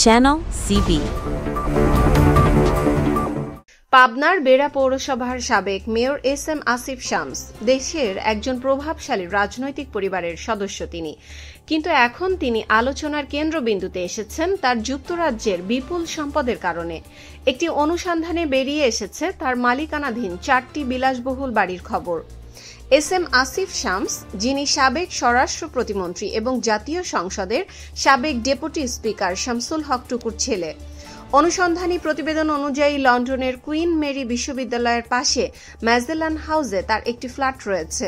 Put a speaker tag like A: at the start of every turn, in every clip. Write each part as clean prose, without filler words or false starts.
A: Channel CV.
B: পাবনার বেড়া পৌরসভার সাবেক মেয়র এস.এম. আসিফ শামস দেশের একজন প্রভাবশালী রাজনৈতিক পরিবারের সদস্য তিনি, কিন্তু এখন তিনি আলোচনার কেন্দ্রবিন্দুতে এসেছেন তার যুক্তরাজ্যের বিপুল সম্পদের কারণে। একটি অনুসন্ধানে বেরিয়ে এসেছে তার মালিকানাধীন 4টি বিলাসবহুল বাড়ির খবর। এস.এম. আসিফ শামস, যিনি সাবেক স্বরাষ্ট্র প্রতিমন্ত্রী এবং জাতীয় সংসদের সাবেক ডেপুটি স্পিকার শামসুল হক টুকুর ছেলে। অনুসন্ধানী প্রতিবেদন অনুযায়ী লন্ডনের কুইন মেরি বিশ্ববিদ্যালয়ের পাশে ম্যাজেলান হাউসে তার একটি ফ্ল্যাট রয়েছে।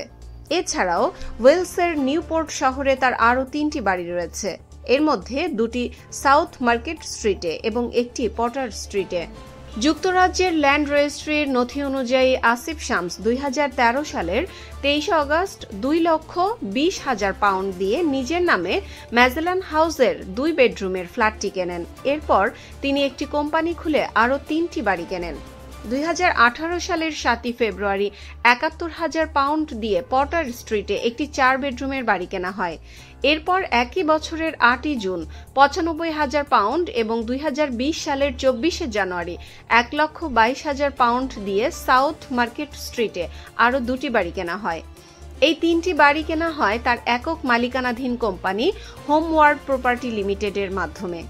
B: এছাড়াও ওয়েলসের নিউপোর্ট শহরে তার আরও 3টি বাড়ি রয়েছে, এর মধ্যে 2টি সাউথ মার্কেট স্ট্রিটে এবং একটি পটার স্ট্রিটে। যুক্তরাজ্যের ল্যান্ড রেজিস্ট্রির নথি অনুযায়ী আসিফ শামস 2013 সালের 23 অগস্ট 2,20,000 পাউন্ড দিয়ে নিজের নামে ম্যাজেলান হাউসের 2 বেডরুমের ফ্ল্যাটটি কেনেন। এরপর তিনি একটি কোম্পানি খুলে আরও 3টি বাড়ি কেনেন। 2018 সালের 7 ফেব্রুয়ারি 71,000 পাউন্ড দিয়ে পটার স্ট্রিটে একটি 4 বেডরুমের বাড়ি কেনা হয়। এরপর একই বছরের 8 জুন 95,000 পাউন্ড এবং 2020 সালের 24 জানুয়ারি 1,22,000 পাউন্ড দিয়ে সাউথ মার্কেট স্ট্রিটে আরও 2টি বাড়ি কেনা হয়। এই 3টি বাড়ি কেনা হয় তার একক মালিকানাধীন কোম্পানি হোমওয়ার্ড প্রপার্টি লিমিটেডের মাধ্যমে।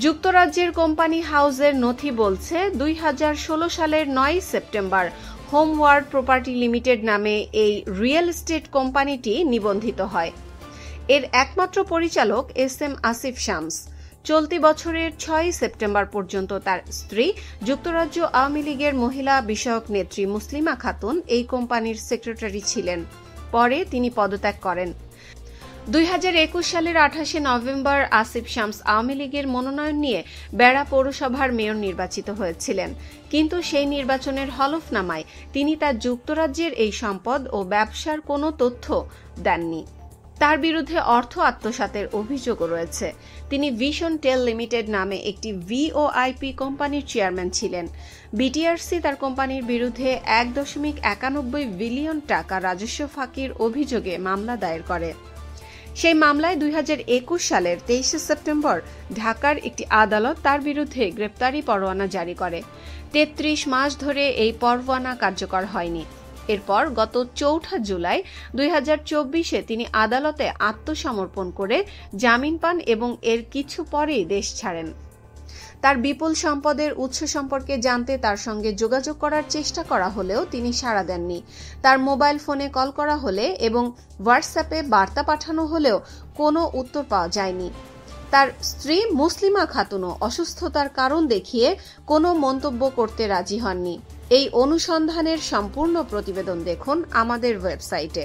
B: যুক্তরাজ্যের কোম্পানি হাউসের নথি বলছে 2016 সালের 9 সেপ্টেম্বর হোমওয়ার্ড প্রপার্টি লিমিটেড নামে এই রিয়েল এস্টেট কোম্পানিটি নিবন্ধিত হয়। এর একমাত্র পরিচালক এস.এম. আসিফ শামস। চলতি বছরের 6 সেপ্টেম্বর পর্যন্ত তার স্ত্রী যুক্তরাজ্য আওয়ামী লীগের মহিলা বিষয়ক নেত্রী মুসলিমা খাতুন এই কোম্পানির সেক্রেটারি ছিলেন। পরে তিনি পদত্যাগ করেন। 2021 সালের 28 নভেম্বর আসিফ শামস আওয়ামী লীগের মনোনয়ন নিয়ে বেড়া পৌরসভার মেয়র নির্বাচিত হয়েছিলেন, কিন্তু সেই নির্বাচনের হলফনামায় তিনি তার যুক্তরাজ্যের এই সম্পদ ও ব্যবসার কোনো তথ্য দেননি। তার বিরুদ্ধে অর্থ আত্মসাতের অভিযোগও রয়েছে। তিনি ভিশন টেল লিমিটেড নামে একটি ভিওআইপি কোম্পানির চেয়ারম্যান ছিলেন। বিটিআরসি তার কোম্পানির বিরুদ্ধে 1.91 বিলিয়ন টাকা রাজস্ব ফাঁকির অভিযোগে মামলা দায়ের করে। সেই মামলায় 2021 সালের 23 সেপ্টেম্বর ঢাকার একটি আদালত তার বিরুদ্ধে গ্রেপ্তারি পরোয়ানা জারি করে। 33 মাস ধরে এই পরোয়ানা কার্যকর হয়নি। এরপর গত 4 জুলাই 2024 তিনি আদালতে আত্মসমর্পণ করে জামিন পান এবং এর কিছু পরেই দেশ ছাড়েন। তার বিপুল সম্পদের উৎস সম্পর্কে জানতে তার সঙ্গে যোগাযোগ করার চেষ্টা করা হলেও তিনি সাড়া দেননি। তার মোবাইল ফোনে কল করা হলে এবং হোয়াটসঅ্যাপে বার্তা পাঠানো হলেও কোনো উত্তর পাওয়া যায়নি। তার স্ত্রী মুসলিমা খাতুনও অসুস্থতার কারণ দেখিয়ে কোনো মন্তব্য করতে রাজি হননি। এই অনুসন্ধানের সম্পূর্ণ প্রতিবেদন দেখুন আমাদের ওয়েবসাইটে।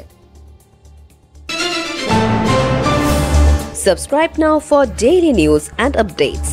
A: Subscribe now for daily news and updates.